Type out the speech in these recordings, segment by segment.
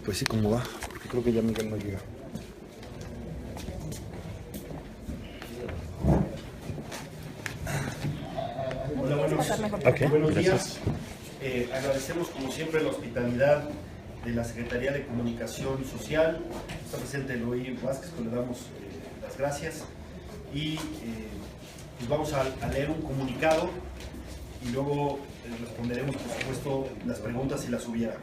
Pues sí, ¿cómo va? Porque creo que ya Miguel no llega. Hola, buenos días. Agradecemos como siempre la hospitalidad de la Secretaría de Comunicación Social. Está presente Eloy Vázquez, pues le damos las gracias. Y pues vamos a leer un comunicado y luego responderemos, por supuesto, las preguntas si las hubiera.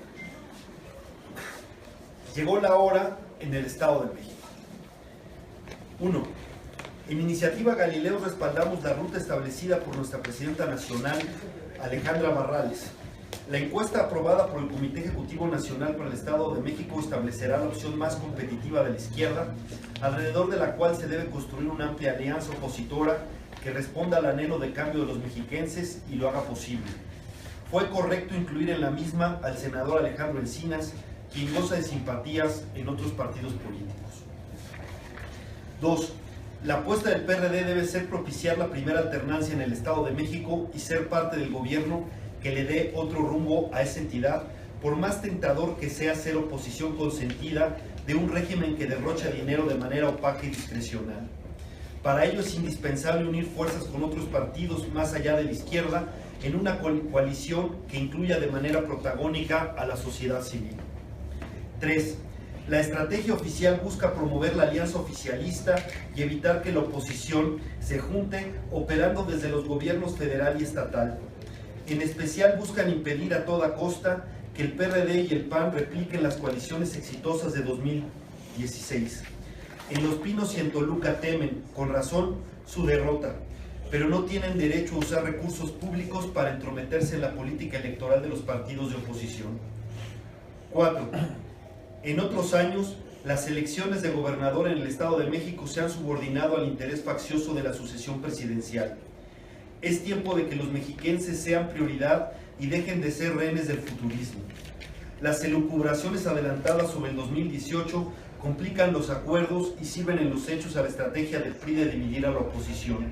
Llegó la hora en el Estado de México. 1. En Iniciativa Galileo respaldamos la ruta establecida por nuestra presidenta nacional, Alejandra Barrales. La encuesta aprobada por el Comité Ejecutivo Nacional para el Estado de México establecerá la opción más competitiva de la izquierda, alrededor de la cual se debe construir una amplia alianza opositora que responda al anhelo de cambio de los mexiquenses y lo haga posible. Fue correcto incluir en la misma al senador Alejandro Encinas, quien goza de simpatías en otros partidos políticos. 2. La apuesta del PRD debe ser propiciar la primera alternancia en el Estado de México y ser parte del gobierno que le dé otro rumbo a esa entidad, por más tentador que sea ser oposición consentida de un régimen que derrocha dinero de manera opaca y discrecional. Para ello es indispensable unir fuerzas con otros partidos más allá de la izquierda en una coalición que incluya de manera protagónica a la sociedad civil. 3. La estrategia oficial busca promover la alianza oficialista y evitar que la oposición se junte operando desde los gobiernos federal y estatal. En especial buscan impedir a toda costa que el PRD y el PAN repliquen las coaliciones exitosas de 2016. En Los Pinos y en Toluca temen, con razón, su derrota, pero no tienen derecho a usar recursos públicos para entrometerse en la política electoral de los partidos de oposición. 4. En otros años, las elecciones de gobernador en el Estado de México se han subordinado al interés faccioso de la sucesión presidencial. Es tiempo de que los mexiquenses sean prioridad y dejen de ser rehenes del futurismo. Las elucubraciones adelantadas sobre el 2018 complican los acuerdos y sirven en los hechos a la estrategia del PRI de dividir a la oposición.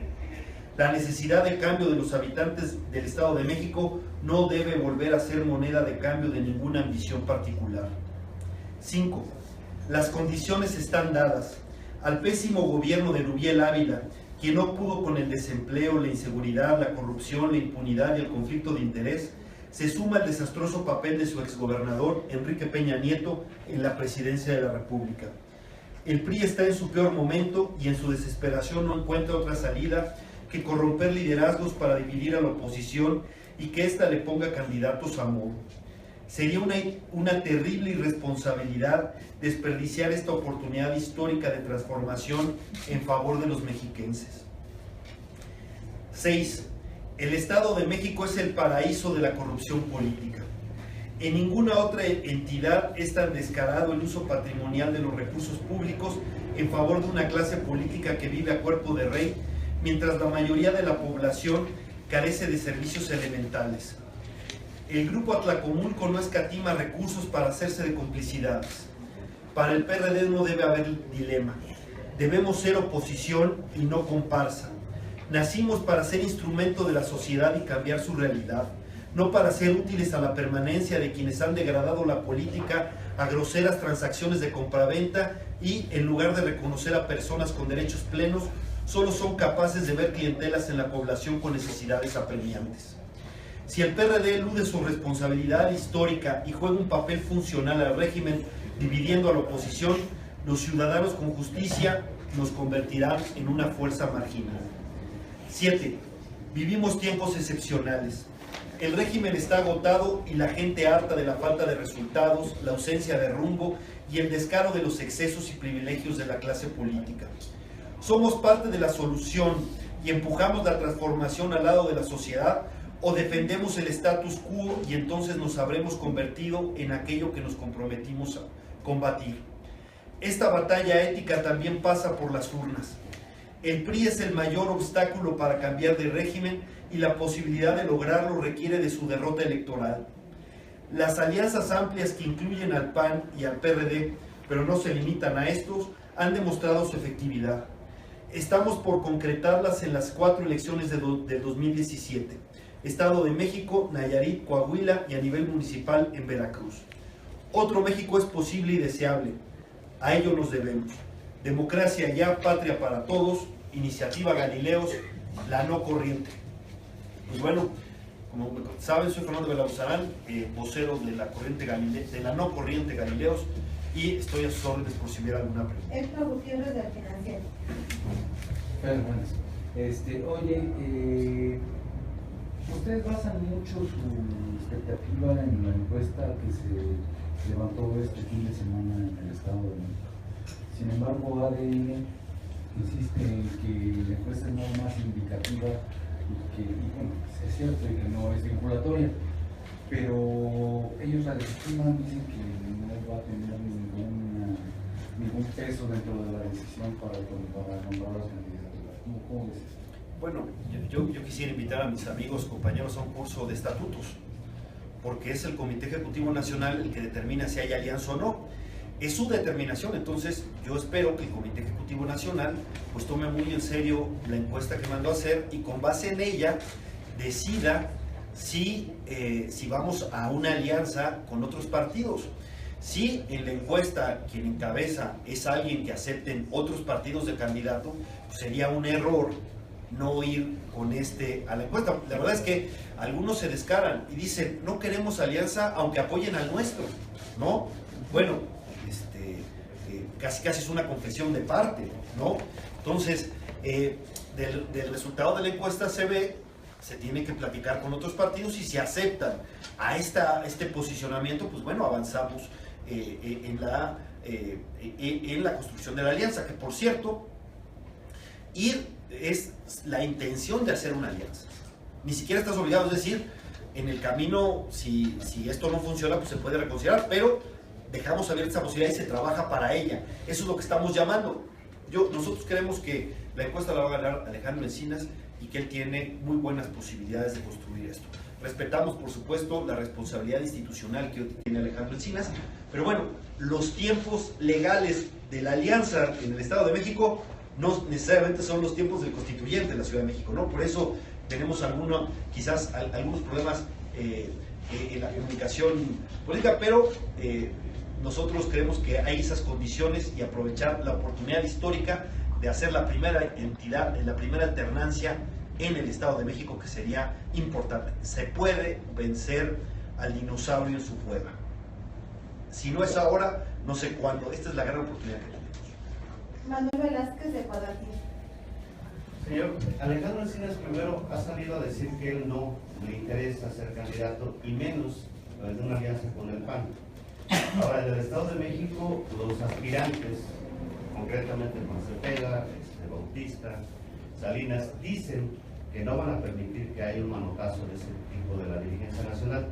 La necesidad de cambio de los habitantes del Estado de México no debe volver a ser moneda de cambio de ninguna ambición particular. 5. Las condiciones están dadas. Al pésimo gobierno de Rubiel Ávila, quien no pudo con el desempleo, la inseguridad, la corrupción, la impunidad y el conflicto de interés, se suma el desastroso papel de su exgobernador, Enrique Peña Nieto, en la presidencia de la República. El PRI está en su peor momento y en su desesperación no encuentra otra salida que corromper liderazgos para dividir a la oposición y que ésta le ponga candidatos a modo. Sería una terrible irresponsabilidad desperdiciar esta oportunidad histórica de transformación en favor de los mexiquenses. 6. El Estado de México es el paraíso de la corrupción política. En ninguna otra entidad es tan descarado el uso patrimonial de los recursos públicos en favor de una clase política que vive a cuerpo de rey, mientras la mayoría de la población carece de servicios elementales. El Grupo Atlacomulco no escatima recursos para hacerse de complicidades. Para el PRD no debe haber dilema. Debemos ser oposición y no comparsa. Nacimos para ser instrumento de la sociedad y cambiar su realidad, no para ser útiles a la permanencia de quienes han degradado la política a groseras transacciones de compraventa y, en lugar de reconocer a personas con derechos plenos, solo son capaces de ver clientelas en la población con necesidades apremiantes. Si el PRD elude su responsabilidad histórica y juega un papel funcional al régimen dividiendo a la oposición, los ciudadanos con justicia nos convertirán en una fuerza marginal. 7. Vivimos tiempos excepcionales. El régimen está agotado y la gente harta de la falta de resultados, la ausencia de rumbo y el descaro de los excesos y privilegios de la clase política. Somos parte de la solución y empujamos la transformación al lado de la sociedad, o defendemos el status quo y entonces nos habremos convertido en aquello que nos comprometimos a combatir. Esta batalla ética también pasa por las urnas. El PRI es el mayor obstáculo para cambiar de régimen y la posibilidad de lograrlo requiere de su derrota electoral. Las alianzas amplias que incluyen al PAN y al PRD, pero no se limitan a estos, han demostrado su efectividad. Estamos por concretarlas en las 4 elecciones del 2017. Estado de México, Nayarit, Coahuila y a nivel municipal en Veracruz. Otro México es posible y deseable. A ello nos debemos. Democracia ya, patria para todos, Iniciativa Galileos, la no corriente. Pues bueno, como saben, soy Fernando Belauzarán, vocero de la corriente de la no corriente Galileos, y estoy a sus órdenes por si hubiera alguna pregunta. Héctor Gutiérrez del Financiero. Oye, ustedes basan mucho su expectativa en la encuesta que se levantó este fin de semana en el Estado de México. Sin embargo, ADN insiste en que la encuesta es nada más indicativa y bueno, es cierto y que no es vinculatoria, pero ellos la desestiman, dicen que no va a tener ningún peso dentro de la decisión para nombrar las candidaturas. ¿Cómo ves esto? Bueno, yo quisiera invitar a mis amigos, compañeros a un curso de estatutos, porque es el Comité Ejecutivo Nacional el que determina si hay alianza o no. Es su determinación, entonces yo espero que el Comité Ejecutivo Nacional pues tome muy en serio la encuesta que mandó a hacer y con base en ella decida si vamos a una alianza con otros partidos. Si en la encuesta quien encabeza es alguien que acepten otros partidos de candidato, pues sería un error no ir con a la encuesta. La verdad es que algunos se descaran y dicen, no queremos alianza aunque apoyen al nuestro, ¿no? Bueno, casi es una confesión de parte, ¿no? Entonces, del resultado de la encuesta se tiene que platicar con otros partidos y si aceptan a este posicionamiento, pues bueno, avanzamos en la construcción de la alianza, que por cierto, es la intención de hacer una alianza. Ni siquiera estás obligado, es decir, en el camino, si esto no funciona, pues se puede reconsiderar, pero dejamos abierta esa posibilidad y se trabaja para ella. Eso es lo que estamos llamando. Nosotros creemos que la encuesta la va a ganar Alejandro Encinas y que él tiene muy buenas posibilidades de construir esto. Respetamos, por supuesto, la responsabilidad institucional que tiene Alejandro Encinas, pero bueno, los tiempos legales de la alianza en el Estado de México no necesariamente son los tiempos del constituyente de la Ciudad de México, ¿no? Por eso tenemos quizás algunos problemas en la comunicación política, pero nosotros creemos que hay esas condiciones y aprovechar la oportunidad histórica de hacer la primera entidad, la primera alternancia en el Estado de México, que sería importante. Se puede vencer al dinosaurio en su cueva. Si no es ahora, no sé cuándo. Esta es la gran oportunidad que tenemos. Manuel Velázquez de Cuadratín. Señor, Alejandro Encinas primero ha salido a decir que él no le interesa ser candidato y menos en una alianza con el PAN. Ahora, en el Estado de México, los aspirantes, concretamente Juan Cepeda, Bautista, Salinas, dicen que no van a permitir que haya un manotazo de ese tipo de la dirigencia nacional.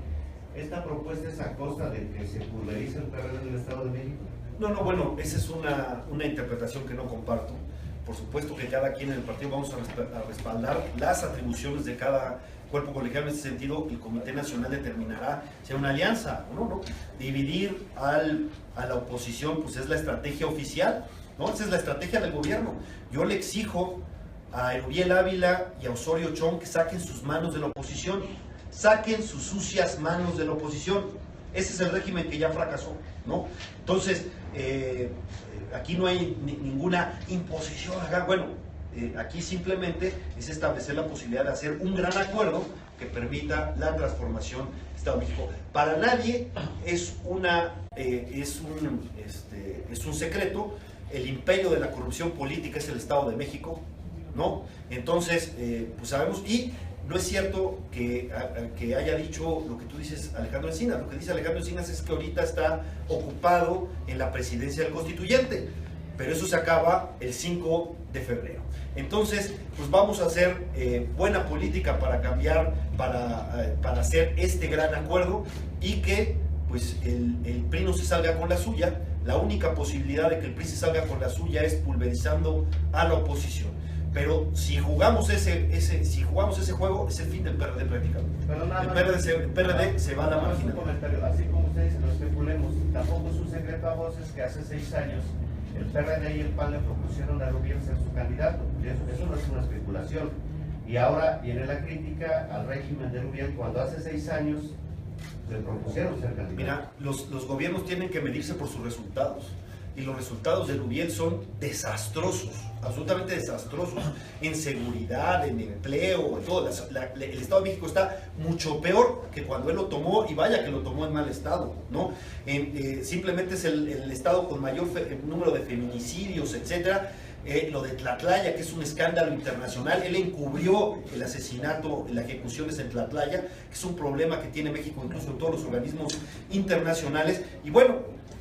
¿Esta propuesta es a costa de que se pulverice el PRD en el Estado de México? No, bueno, esa es una interpretación que no comparto. Por supuesto que cada quien en el partido vamos a respaldar las atribuciones de cada cuerpo colegiado. En ese sentido, el Comité Nacional determinará si hay una alianza o no. Dividir a la oposición, pues es la estrategia oficial, ¿no? Esa es la estrategia del gobierno. Yo le exijo a Erubiel Ávila y a Osorio Chong que saquen sus manos de la oposición, saquen sus sucias manos de la oposición. Ese es el régimen que ya fracasó, ¿no? Entonces, aquí no hay ninguna imposición. Bueno, aquí simplemente es establecer la posibilidad de hacer un gran acuerdo que permita la transformación del Estado de México. Para nadie es un secreto, el imperio de la corrupción política es el Estado de México, ¿no? Entonces, pues sabemos, y no es cierto que haya dicho lo que tú dices, Alejandro Encinas. Lo que dice Alejandro Encinas es que ahorita está ocupado en la presidencia del constituyente, pero eso se acaba el 5 de febrero. Entonces, pues vamos a hacer buena política para cambiar, para hacer este gran acuerdo y que pues el PRI no se salga con la suya. La única posibilidad de que el PRI se salga con la suya es pulverizando a la oposición. Pero si jugamos ese juego, es el fin del PRD prácticamente. El PRD se va a la marginalidad. Así como ustedes lo especulemos, tampoco es un secreto a voces que hace 6 años el PRD y el PAN le propusieron a Erubiel ser su candidato. Eso no es una especulación. Y ahora viene la crítica al régimen de Erubiel cuando hace 6 años le propusieron ser candidato. Mira, los gobiernos tienen que medirse por sus resultados. Y los resultados de Lubiel son desastrosos, absolutamente desastrosos, en seguridad, en empleo, en todo. El Estado de México está mucho peor que cuando él lo tomó, y vaya que lo tomó en mal estado, ¿no? Simplemente es el estado con mayor número de feminicidios, etcétera. Lo de Tlatlaya, que es un escándalo internacional, él encubrió el asesinato, las ejecuciones en Tlatlaya, que es un problema que tiene México incluso en todos los organismos internacionales. Y bueno,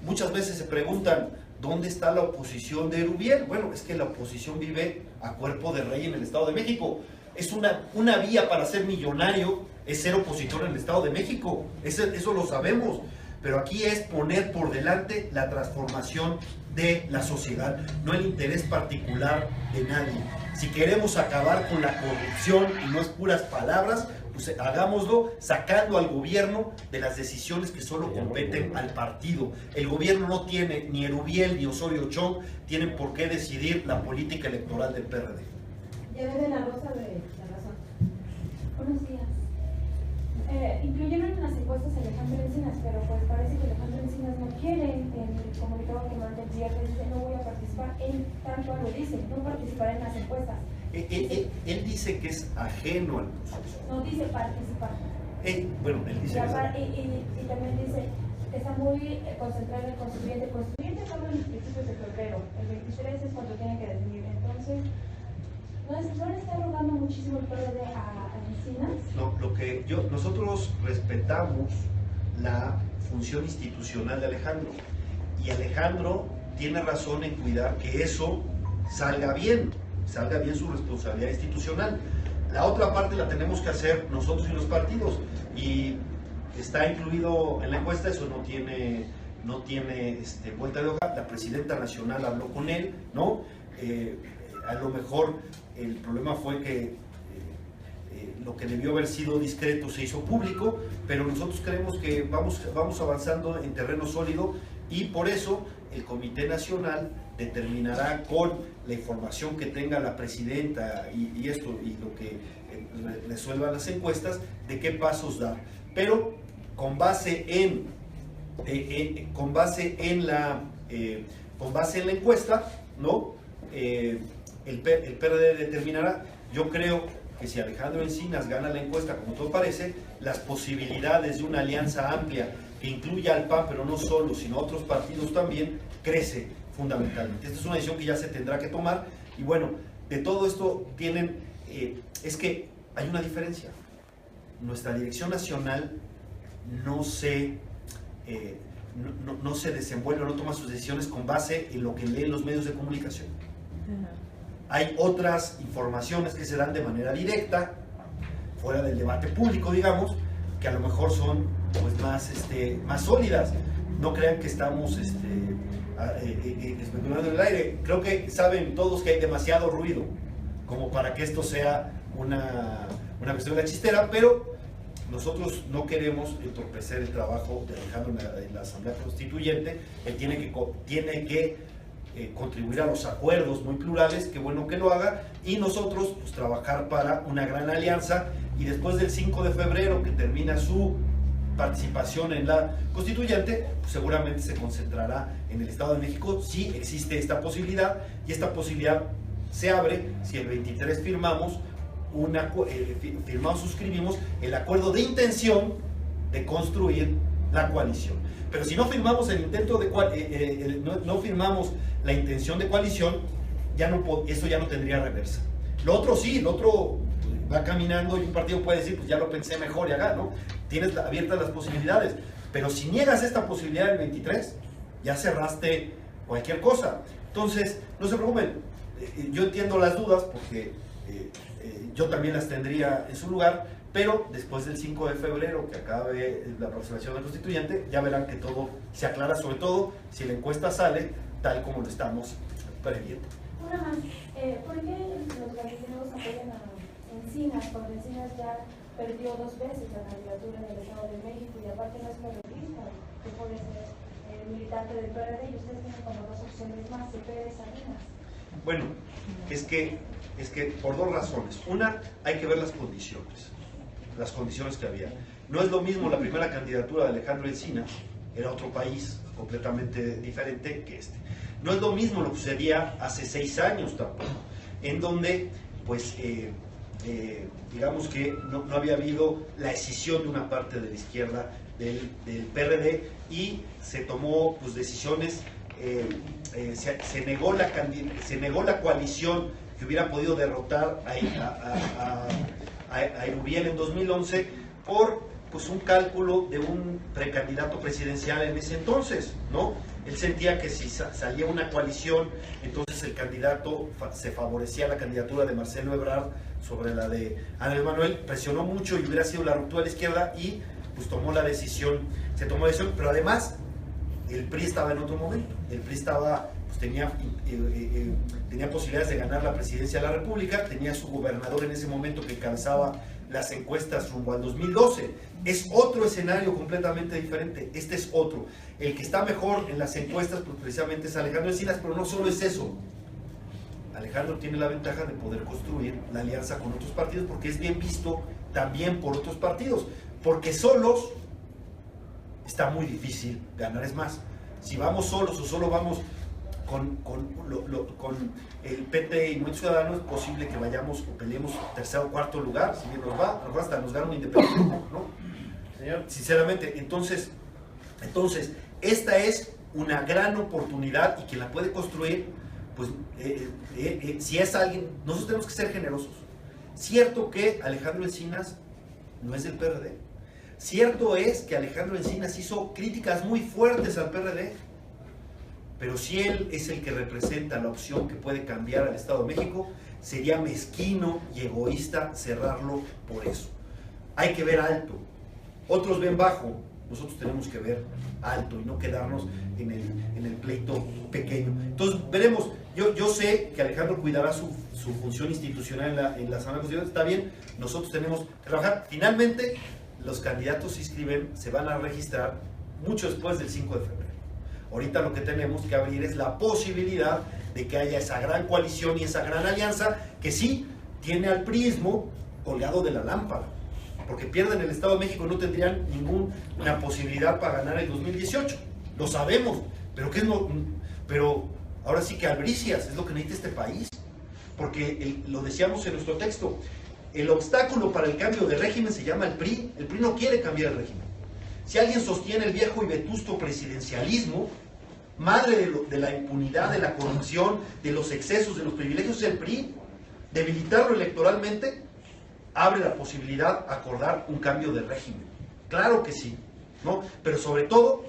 muchas veces se preguntan, ¿dónde está la oposición de Erubiel? Bueno, es que la oposición vive a cuerpo de rey en el Estado de México. Es una vía para ser millonario, es ser opositor en el Estado de México, eso lo sabemos. Pero aquí es poner por delante la transformación de la sociedad, no el interés particular de nadie. Si queremos acabar con la corrupción, y no es puras palabras, pues hagámoslo sacando al gobierno de las decisiones que solo competen al partido. El gobierno no tiene, ni Erubiel ni Osorio Chong tienen por qué decidir la política electoral del PRD. Lleve de la Rosa de La Razón. Buenos días. Incluyeron en las encuestas a Alejandro Encinas, pero pues parece que Alejandro Encinas no quiere. En el comunicado que manda el viernes dice: no voy a participar, él tal cual lo dice, no participará en las encuestas. Él dice que es ajeno al proceso. No dice participar. Bueno, él dice Y también dice que está muy concentrado en el constituyente. El constituyente es en los principios de febrero, el 23 es cuando tienen que decidir. Entonces, ¿no le está rogando muchísimo el PRD a Encinas? No, nosotros respetamos la función institucional de Alejandro, y Alejandro tiene razón en cuidar que eso salga bien su responsabilidad institucional. La otra parte la tenemos que hacer nosotros y los partidos, y está incluido en la encuesta, eso no tiene vuelta de hoja. La presidenta nacional habló con él, ¿no? A lo mejor el problema fue que lo que debió haber sido discreto se hizo público, pero nosotros creemos que vamos avanzando en terreno sólido, y por eso el Comité Nacional determinará con la información que tenga la presidenta y lo que resuelvan las encuestas, de qué pasos dar. Pero con base en la encuesta, ¿no? El PRD determinará. Yo creo que si Alejandro Encinas gana la encuesta, como todo parece, las posibilidades de una alianza amplia que incluya al PAN, pero no solo, sino a otros partidos también, crece fundamentalmente. Esta es una decisión que ya se tendrá que tomar. Y bueno, de todo esto es que hay una diferencia. Nuestra dirección nacional no se desenvuelve, no toma sus decisiones con base en lo que leen los medios de comunicación. Hay otras informaciones que se dan de manera directa, fuera del debate público, digamos, que a lo mejor son pues más sólidas. No crean que estamos especulando en el aire. Creo que saben todos que hay demasiado ruido como para que esto sea una cuestión de la chistera, pero nosotros no queremos entorpecer el trabajo de Alejandro en la Asamblea Constituyente. Él tiene que contribuir a los acuerdos muy plurales, qué bueno que lo haga, y nosotros pues trabajar para una gran alianza, y después del 5 de febrero que termina su participación en la Constituyente, pues seguramente se concentrará en el Estado de México, si existe esta posibilidad, y esta posibilidad se abre si el 23 suscribimos el acuerdo de intención de construir la coalición. Pero si no firmamos no firmamos la intención de coalición, eso ya no tendría reversa. Lo otro sí, el otro va caminando, y un partido puede decir, pues ya lo pensé mejor y acá, ¿no? Tienes abiertas las posibilidades, pero si niegas esta posibilidad del 23, ya cerraste cualquier cosa. Entonces, no se preocupen, yo entiendo las dudas, porque yo también las tendría en su lugar, pero después del 5 de febrero, que acabe la aproximación del constituyente, ya verán que todo se aclara, sobre todo si la encuesta sale tal como lo estamos previendo. Una más, ¿por qué los gallegueros apoyan a Encinas, cuando Encinas ya perdió 2 veces la candidatura en el Estado de México, y aparte no es periodista, que puede ser militante del PRD, y ustedes tienen como 2 opciones más, Cepeda y Salinas? Bueno, es que por 2 razones. Una, hay que ver las condiciones que había. No es lo mismo la primera candidatura de Alejandro Encinas, era otro país completamente diferente que este. No es lo mismo lo que sucedía hace 6 años tampoco, en donde, pues, digamos que no había habido la escisión de una parte de la izquierda del PRD y se tomó, pues, decisiones, se negó la coalición que hubiera podido derrotar a Erubiel en 2011 por, pues, un cálculo de un precandidato presidencial en ese entonces, ¿no? Él sentía que si salía una coalición, entonces el candidato se favorecía la candidatura de Marcelo Ebrard sobre la de Andrés Manuel, presionó mucho y hubiera sido la ruptura de la izquierda y, pues, se tomó la decisión, pero además el PRI estaba en otro momento, el PRI estaba, pues, tenía posibilidades de ganar la presidencia de la República, tenía su gobernador en ese momento que encabezaba las encuestas rumbo al 2012. Es otro escenario completamente diferente, este es otro. El que está mejor en las encuestas, pues, precisamente es Alejandro Encinas, pero no solo es eso. Alejandro tiene la ventaja de poder construir la alianza con otros partidos porque es bien visto también por otros partidos, porque solos está muy difícil ganar. Es más, si vamos solos o solo vamos con el PT y Movimiento Ciudadano, es posible que vayamos o peleemos tercer o cuarto lugar, si bien nos va hasta nos gana un independiente, ¿no? Señor, sinceramente, entonces esta es una gran oportunidad y quien la puede construir, pues, si es alguien, nosotros tenemos que ser generosos. Cierto que Alejandro Encinas no es del PRD, cierto es que Alejandro Encinas hizo críticas muy fuertes al PRD, pero si él es el que representa la opción que puede cambiar al Estado de México, sería mezquino y egoísta cerrarlo por eso. Hay que ver alto, otros ven bajo, nosotros tenemos que ver alto y no quedarnos en el pleito pequeño. Entonces veremos, yo sé que Alejandro cuidará su función institucional en la Asamblea Constitucional, está bien, nosotros tenemos que trabajar. Finalmente, los candidatos se inscriben, se van a registrar mucho después del 5 de febrero. Ahorita lo que tenemos que abrir es la posibilidad de que haya esa gran coalición y esa gran alianza que sí tiene al priismo colgado de la lámpara, porque pierden el Estado de México y no tendrían ninguna posibilidad para ganar el 2018. Lo sabemos, pero ahora sí que albricias es lo que necesita este país, porque lo decíamos en nuestro texto, el obstáculo para el cambio de régimen se llama el PRI. El PRI no quiere cambiar el régimen. Si alguien sostiene el viejo y vetusto presidencialismo, madre de la impunidad, de la corrupción, de los excesos, de los privilegios, es el PRI. Debilitarlo electoralmente abre la posibilidad de acordar un cambio de régimen. Claro que sí, ¿no? Pero sobre todo,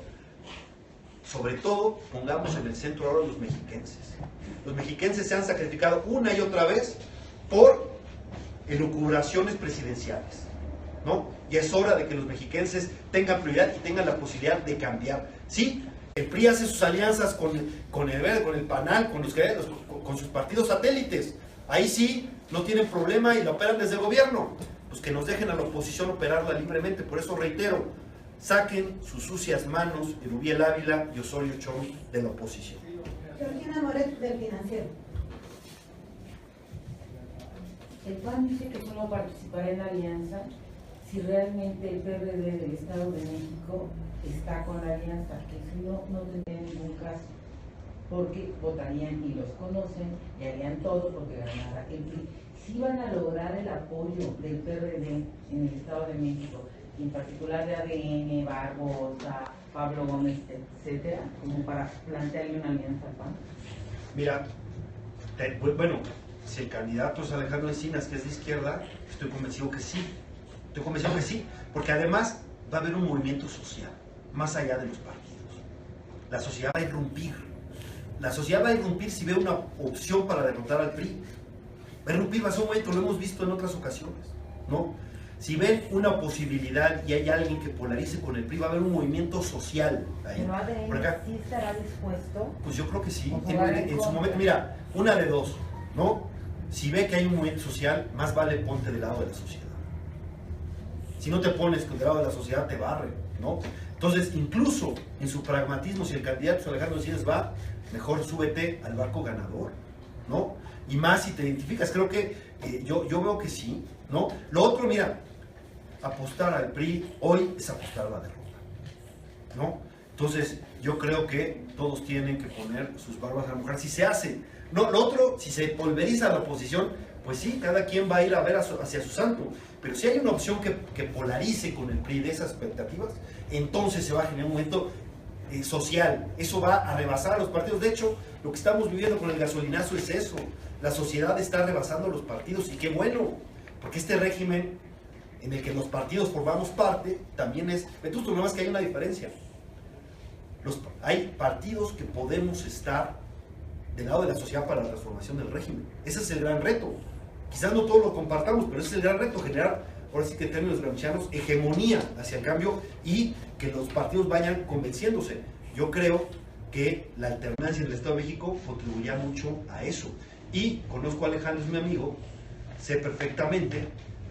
pongamos en el centro ahora a los mexiquenses. Los mexiquenses se han sacrificado una y otra vez por elucubraciones presidenciales, ¿no? Y es hora de que los mexiquenses tengan prioridad y tengan la posibilidad de cambiar. Sí, el PRI hace sus alianzas con el Verde, con el PANAL, con sus partidos satélites. Ahí sí, no tienen problema y la operan desde el gobierno. Pues que nos dejen a la oposición operarla libremente. Por eso reitero, saquen sus sucias manos Erubiel Ávila y Osorio Chong de la oposición. Georgina Moret, del Financiero. El PAN dice que solo participará en la alianza si realmente el PRD del Estado de México está con la alianza, que si no, no tendría ningún caso, porque votarían y los conocen y harían todo porque ganara el PRI. Si van a lograr el apoyo del PRD en el Estado de México, y en particular de ADN, Barbosa, Pablo Gómez, etcétera, como para plantearle una alianza al PAN. Mira, bueno, si el candidato es Alejandro Encinas, que es de izquierda, estoy convencido que sí. Porque además va a haber un movimiento social, más allá de los partidos. La sociedad va a irrumpir. La sociedad va a irrumpir si ve una opción para derrotar al PRI. Va a irrumpir, va a ser un momento, lo hemos visto en otras ocasiones, ¿no? Si ven una posibilidad y hay alguien que polarice con el PRI, va a haber un movimiento social ahí. ¿Pero ADN por acá, sí estará dispuesto? pues yo creo que sí. En En su momento, mira, una de dos, ¿no? Si ve que hay un movimiento social, más vale ponte del lado de la sociedad. Si no te pones del lado de la sociedad, te barre, ¿no? Entonces, incluso en su pragmatismo, si el candidato es Alejandro Encinas, va, mejor súbete al barco ganador, ¿no? Y más si te identificas, creo que yo veo que sí, ¿no? Lo otro, mira, apostar al PRI hoy es apostar a la derrota, ¿no? Entonces, yo creo que todos tienen que poner sus barbas a la mujer. Si se hace, no, lo otro, si se pulveriza la oposición, pues sí, cada quien va a ir a ver hacia su santo. Pero si hay una opción que polarice con el PRI de esas expectativas, entonces se va a generar un momento social. Eso va a rebasar a los partidos. De hecho, lo que estamos viviendo con el gasolinazo es eso. La sociedad está rebasando a los partidos y qué bueno, porque este régimen en el que los partidos formamos parte también es... Vetusto, nada más que hay una diferencia. Hay partidos que podemos estar del lado de la sociedad para la transformación del régimen. Ese es el gran reto. Quizás no todos lo compartamos, pero ese es el gran reto, generar, ahora sí que en términos gramscianos, hegemonía hacia el cambio y que los partidos vayan convenciéndose. Yo creo que la alternancia en el Estado de México contribuirá mucho a eso. Y conozco a Alejandro, es mi amigo, sé perfectamente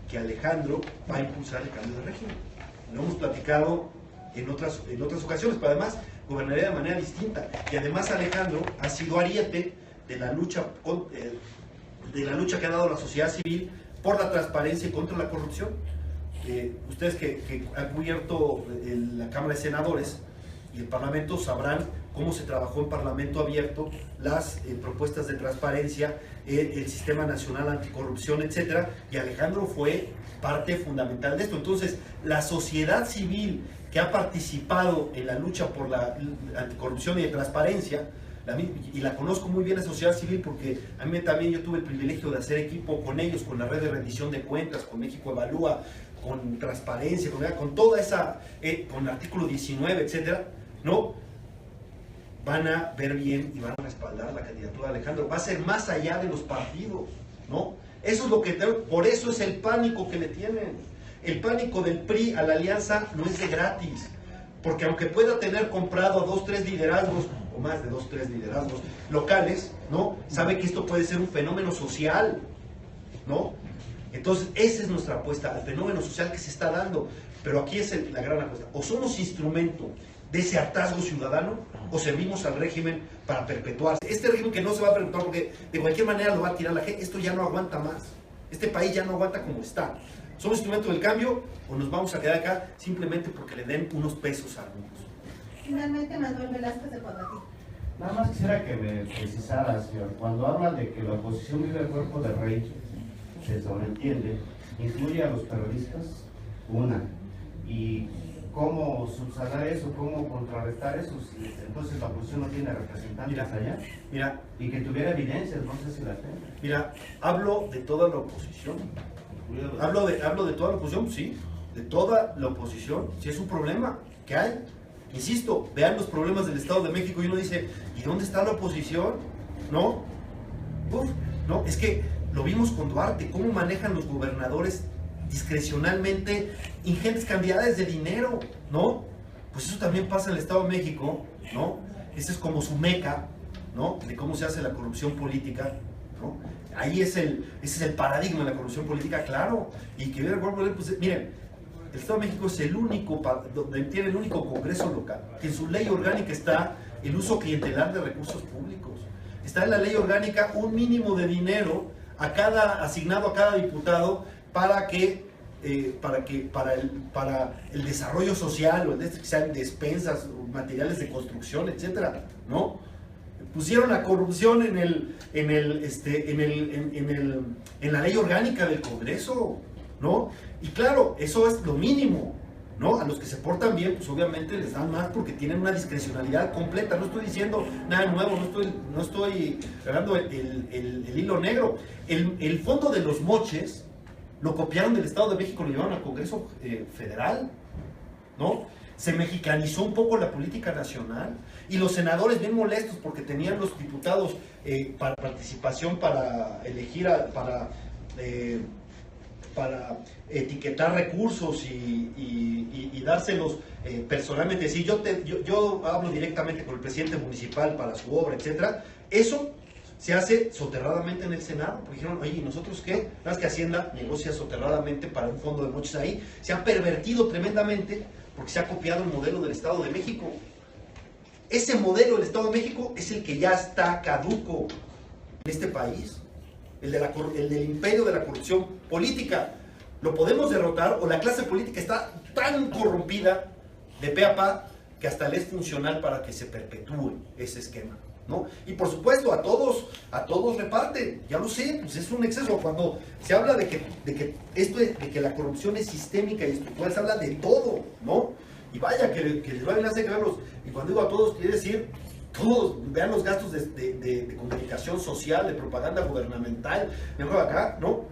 que Alejandro va a impulsar el cambio de régimen. Lo hemos platicado en otras ocasiones, pero además gobernaría de manera distinta. Y además Alejandro ha sido ariete de la lucha que ha dado la sociedad civil por la transparencia y contra la corrupción. Ustedes que han cubierto la Cámara de Senadores y el Parlamento sabrán cómo se trabajó en Parlamento abierto las propuestas de transparencia, el Sistema Nacional Anticorrupción, etcétera, y Alejandro fue parte fundamental de esto. Entonces, la sociedad civil que ha participado en la lucha por la anticorrupción y de transparencia, y la conozco muy bien, la sociedad civil, porque a mí también yo tuve el privilegio de hacer equipo con ellos, con la red de rendición de cuentas, con México Evalúa, con transparencia, con toda esa, con artículo 19, etcétera, ¿no? Van a ver bien y van a respaldar la candidatura de Alejandro. Va a ser más allá de los partidos, ¿no? Eso es lo que, por eso es el pánico que le tienen. El pánico del PRI a la alianza no es de gratis, porque aunque pueda tener comprado a 2, 3 liderazgos, o más de 2, 3 liderazgos locales, ¿no? Sabe que esto puede ser un fenómeno social, ¿no? Entonces, esa es nuestra apuesta, al fenómeno social que se está dando. Pero aquí es la gran apuesta. O somos instrumento de ese hartazgo ciudadano, o servimos al régimen para perpetuarse. Este régimen que no se va a perpetuar porque de cualquier manera lo va a tirar la gente, esto ya no aguanta más. Este país ya no aguanta como está. ¿Somos instrumento del cambio o nos vamos a quedar acá simplemente porque le den unos pesos a algunos? Finalmente, Manuel Velázquez de Potati. Nada más quisiera que me precisara, señor, cuando habla de que la oposición vive el cuerpo de rey, se sobreentiende, incluye a los periodistas, una, y cómo subsanar eso, cómo contrarrestar eso, si entonces la oposición no tiene representantes allá, Mira, y que tuviera evidencias, no sé si la tenga. mira, hablo de toda la oposición. Hablo de toda la oposición, sí, de toda la oposición, sí es un problema que hay. Insisto, vean los problemas del Estado de México y uno dice, ¿y dónde está la oposición? ¿No? No, es que lo vimos con Duarte, cómo manejan los gobernadores discrecionalmente ingentes cantidades de dinero, ¿no? Pues eso también pasa en el Estado de México, ¿no? Ese es como su meca, ¿no? De cómo se hace la corrupción política, ¿no? Ahí ese es el paradigma de la corrupción política, claro. Y que pues, miren, el Estado de México es el único, donde tiene el único Congreso local, que en su ley orgánica está el uso clientelar de recursos públicos. Está en la ley orgánica un mínimo de dinero asignado a cada diputado para el desarrollo social, o que sean despensas, materiales de construcción, etcétera, ¿no? Pusieron la corrupción en la ley orgánica del Congreso, ¿no? Y claro, eso es lo mínimo, ¿no? A los que se portan bien, pues obviamente les dan más porque tienen una discrecionalidad completa. No estoy diciendo nada nuevo, no estoy agarrando el hilo negro. El fondo de los moches lo copiaron del Estado de México, lo llevaron al Congreso Federal, ¿no? Se mexicanizó un poco la política nacional y los senadores bien molestos porque tenían los diputados para participación, para elegir, para etiquetar recursos y dárselos personalmente. Si yo hablo directamente con el presidente municipal para su obra, etcétera, eso se hace soterradamente en el Senado, porque dijeron, oye, ¿y nosotros qué? Nada más que Hacienda negocia soterradamente para un fondo de moches ahí. Se ha pervertido tremendamente porque se ha copiado el modelo del Estado de México. Ese modelo del Estado de México es el que ya está caduco en este país, el del imperio de la corrupción política. Lo podemos derrotar, o la clase política está tan corrompida de pe a pa que hasta le es funcional para que se perpetúe ese esquema, ¿no? Y por supuesto a todos reparten, ya lo sé, pues es un exceso. Cuando se habla de que la corrupción es sistémica y estructural, se habla de todo, ¿no? Y vaya que les va a hacer verlos. Y cuando digo a todos, quiere decir todos. Vean los gastos de comunicación social, de propaganda gubernamental, mejor acá, ¿no?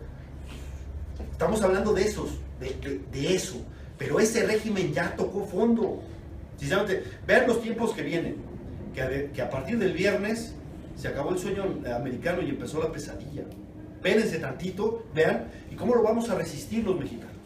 Estamos hablando de esos, de eso. Pero ese régimen ya tocó fondo. Sinceramente, vean los tiempos que vienen. Que a partir del viernes se acabó el sueño americano y empezó la pesadilla. Espérense tantito, vean, y cómo lo vamos a resistir los mexicanos.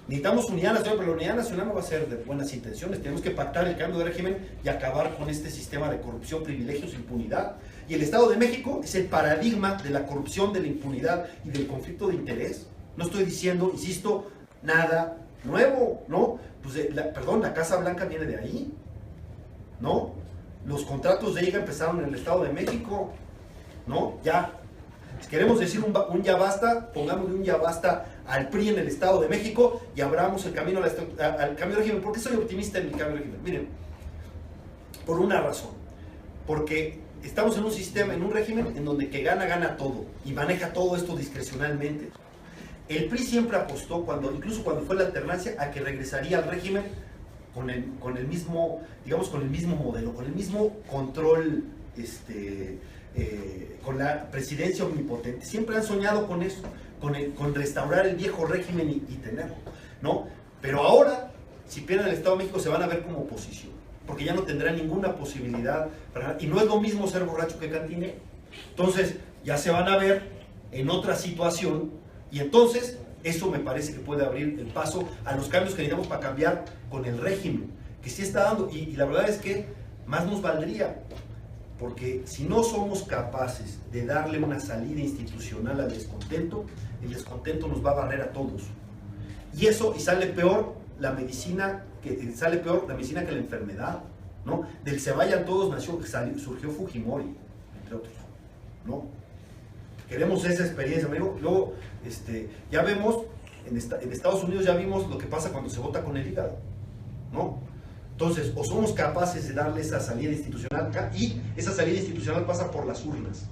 Necesitamos unidad nacional, pero la unidad nacional no va a ser de buenas intenciones. Tenemos que pactar el cambio de régimen y acabar con este sistema de corrupción, privilegios e impunidad. Y el Estado de México es el paradigma de la corrupción, de la impunidad y del conflicto de interés. No estoy diciendo, insisto, nada nuevo, ¿no? Pues la Casa Blanca viene de ahí, ¿no? Los contratos de IGA empezaron en el Estado de México, ¿no? Ya. Si queremos decir un ya basta, pongámosle un ya basta al PRI en el Estado de México y abramos el camino al cambio de régimen. ¿Por qué soy optimista en el cambio de régimen? Miren, por una razón. Porque estamos en un sistema, en un régimen en donde que gana todo y maneja todo esto discrecionalmente. El PRI siempre apostó, incluso cuando fue la alternancia, a que regresaría al régimen con el mismo, digamos, con el mismo modelo, con el mismo control, con la presidencia omnipotente. Siempre han soñado con eso, con restaurar el viejo régimen y tenerlo, ¿no? Pero ahora, si pierden el Estado de México, se van a ver como oposición, porque ya no tendrán ninguna posibilidad, y no es lo mismo ser borracho que cantinero. Entonces, ya se van a ver en otra situación, y entonces eso me parece que puede abrir el paso a los cambios que necesitamos para cambiar con el régimen, que sí está dando, y la verdad es que más nos valdría, porque si no somos capaces de darle una salida institucional al descontento, el descontento nos va a barrer a todos. Y sale peor la medicina que la enfermedad, ¿no? Del se vayan todos surgió Fujimori, entre otros, ¿no? Queremos esa experiencia, amigo. Luego, ya vemos, en Estados Unidos ya vimos lo que pasa cuando se vota con el hígado, ¿no? Entonces, o somos capaces de darle esa salida institucional, y esa salida institucional pasa por las urnas.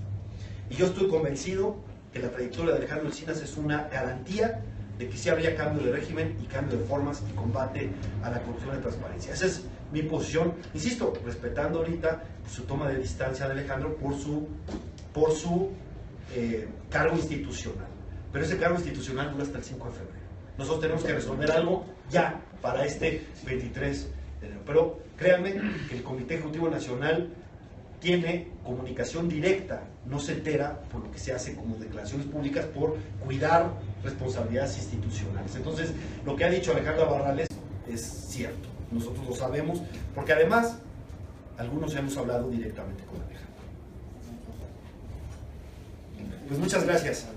Y yo estoy convencido que la trayectoria de Alejandro Encinas es una garantía de que sí habría cambio de régimen y cambio de formas y combate a la corrupción y transparencia. Esa es mi posición, insisto, respetando ahorita su toma de distancia de Alejandro por su cargo institucional. Pero ese cargo institucional dura hasta el 5 de febrero. Nosotros tenemos que resolver algo ya para este 23 de enero. Pero créanme que el Comité Ejecutivo Nacional tiene comunicación directa, no se entera por lo que se hace como declaraciones públicas por cuidar responsabilidades institucionales. Entonces, lo que ha dicho Alejandra Barrales es cierto, nosotros lo sabemos, porque además algunos hemos hablado directamente con Alejandra. Pues muchas gracias.